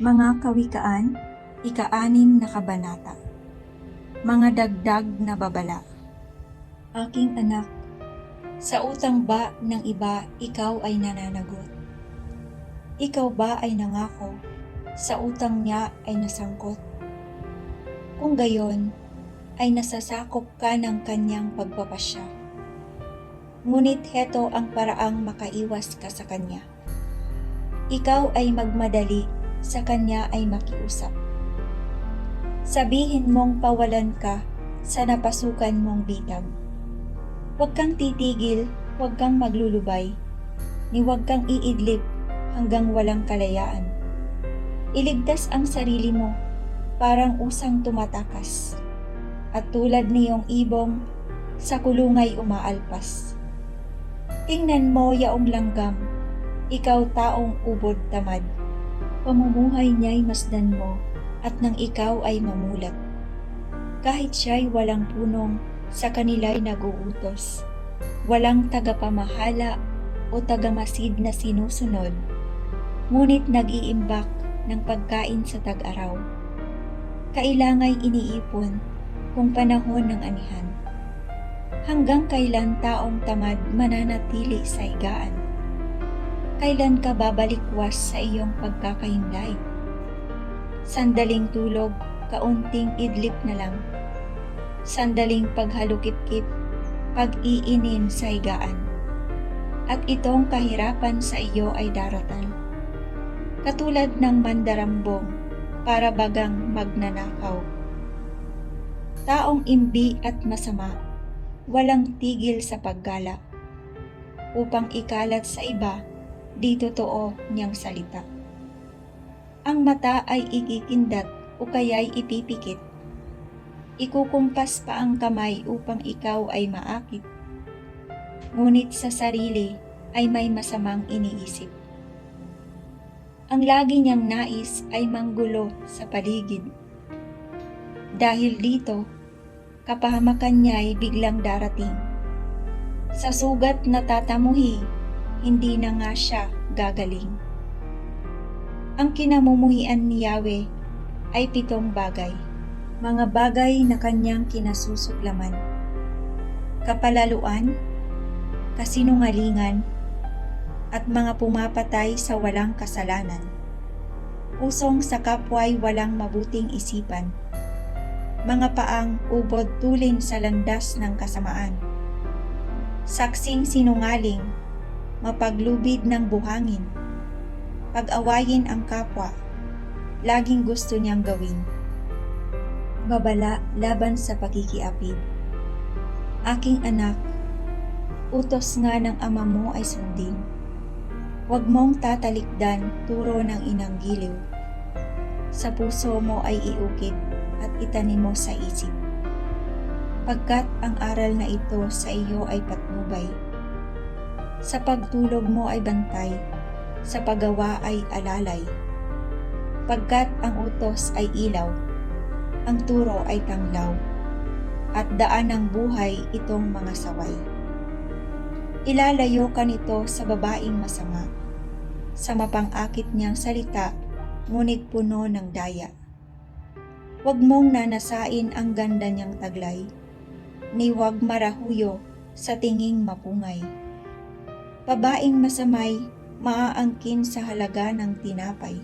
Mga Kawikaan, ika-6 na kabanata. Mga dagdag na babala. Aking anak, sa utang ba ng iba ikaw ay nananagot? Ikaw ba ay nangako, sa utang niya ay nasangkot? Kung gayon, ay nasasakop ka ng kanyang pagpapasya. Ngunit heto ang paraang makaiwas ka sa kanya. Ikaw ay magmadali, sa kanya ay makiusap. Sabihin mong pawalan ka sa napasukan mong bitag. Huwag kang titigil, huwag kang maglulubay, ni huwag kang iidlip hanggang walang kalayaan. Iligtas ang sarili mo, parang usang tumatakas, at tulad niyong ibong sa kulungay umaalpas. Tingnan mo yaong langgam, ikaw taong ubod tamad. Pamumuhay niya'y masdan mo, at nang ikaw ay mamulat. Kahit siya'y walang punong, sa kanila'y naguutos. Walang tagapamahala o tagamasid na sinusunod, ngunit nag-iimbak ng pagkain sa tag-araw. Kailanga'y iniipon kung panahon ng anihan. Hanggang kailan taong tamad mananatili sa higaan? Kailan ka babalikwas sa iyong pagkakahimlay? Sandaling tulog, kaunting idlip na lang. Sandaling paghalukip-kip, pag-iinin sa higaan. At itong kahirapan sa iyo ay daratan. Katulad ng mandarambong, para bagang magnanakaw. Taong imbi at masama, walang tigil sa paggala. Upang ikalat sa iba, di totoo niyang salita. Ang mata ay ikikindat o kaya'y ipipikit. Ikukumpas pa ang kamay upang ikaw ay maakit. Ngunit sa sarili ay may masamang iniisip. Ang lagi niyang nais ay manggulo sa paligid. Dahil dito, kapahamakan niya'y biglang darating. Sa sugat na tatamuhi, hindi na nga siya gagaling. Ang kinamumuhian ni Yahweh ay 7 bagay, mga bagay na kanyang kinasusuklaman. Kapalaluan, kasinungalingan, at mga pumapatay sa walang kasalanan. Pusong sa kapwa'y walang mabuting isipan, mga paang ubod tulin sa landas ng kasamaan. Saksing sinungaling, mapaglubid ng buhangin, pag-awayin ang kapwa, laging gusto niyang gawin. Babala laban sa pagkikiapid. Aking anak, utos nga ng ama mo ay sundin. Huwag mong tatalikdan turo ng inang giliw. Sa puso mo ay iukit at itanim mo sa isip. Pagkat ang aral na ito sa iyo ay patnubay. Sa pagtulog mo ay bantay, sa paggawa ay alalay. Pagkat ang utos ay ilaw, ang turo ay tanglaw, at daan ng buhay itong mga saway. Ilalayo ka nito sa babaeng masama, sa mapang-akit niyang salita, ngunit puno ng daya. Huwag mong nanasain ang ganda niyang taglay, ni huwag marahuyo sa tinging mapungay. Babaeng masamay, maaangkin sa halaga ng tinapay.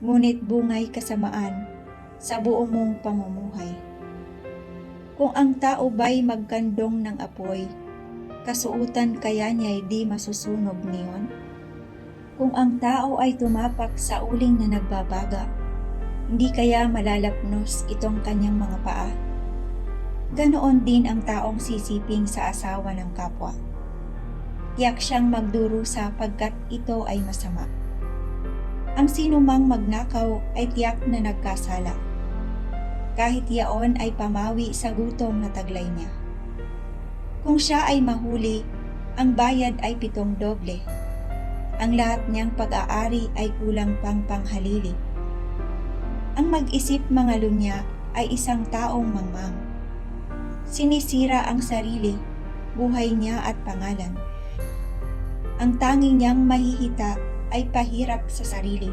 Ngunit bungay kasamaan sa buo mong pamumuhay. Kung ang tao ba'y magkandong ng apoy, kasuutan kaya niya'y di masusunog niyon? Kung ang tao ay tumapak sa uling na nagbabaga, hindi kaya malalapnos itong kanyang mga paa? Ganoon din ang taong sisiping sa asawa ng kapwa. Tiyak siyang magdurusa pagkat ito ay masama. Ang sinumang magnakaw ay tiyak na nagkasala. Kahit yaon ay pamawi sa gutom na taglay niya. Kung siya ay mahuli, ang bayad ay 7 doble. Ang lahat niyang pag-aari ay kulang pang panghalili. Ang mag-isip mga lunya ay isang taong mangmang. Sinisira ang sarili, buhay niya at pangalan. Ang tanging niyang mahihita ay pahirap sa sarili.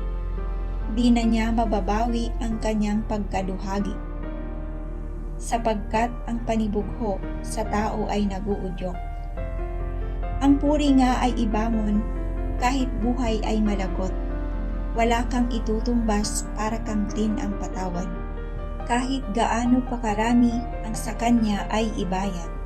di na niya mababawi ang kanyang pagkaduhagi. Sapagkat ang panibugho sa tao ay naguudyok. Ang puri nga ay ibangon, kahit buhay ay malagot. Wala kang itutumbas para kamtin ang patawad. Kahit gaano pa karami ang sa kanya ay ibayad.